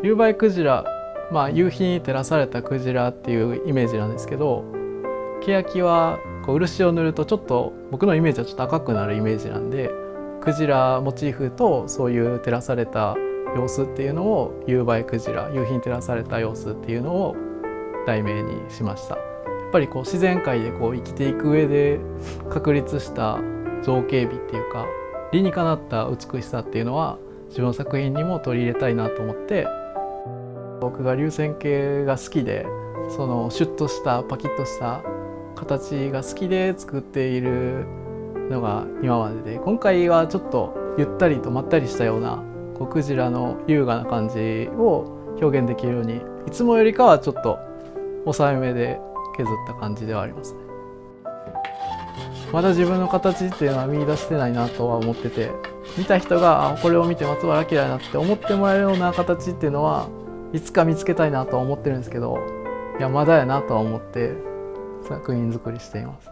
夕映えクジラ、夕日に照らされたクジラっていうイメージなんですけど、欅はこう漆を塗るとちょっと僕のイメージはちょっと赤くなるイメージなんで、クジラモチーフとそういう照らされた様子っていうのを夕映えクジラ、夕日に照らされた様子っていうのを題名にしました。やっぱりこう自然界でこう生きていく上で確立した造形美っていうか、理にかなった美しさっていうのは自分の作品にも取り入れたいなと思って、僕が流線形が好きで、そのシュッとしたパキッとした形が好きで作っているのが今までで、今回はちょっとゆったりとまったりしたようなこうクジラの優雅な感じを表現できるように、いつもよりかはちょっと抑えめで削った感じではありますね。まだ自分の形っていうのは見出してないなとは思ってて、見た人がこれを見て松原明やなって思ってもらえるような形っていうのはいつか見つけたいなとは思ってるんですけど、いやまだやなとは思って作品作りしています。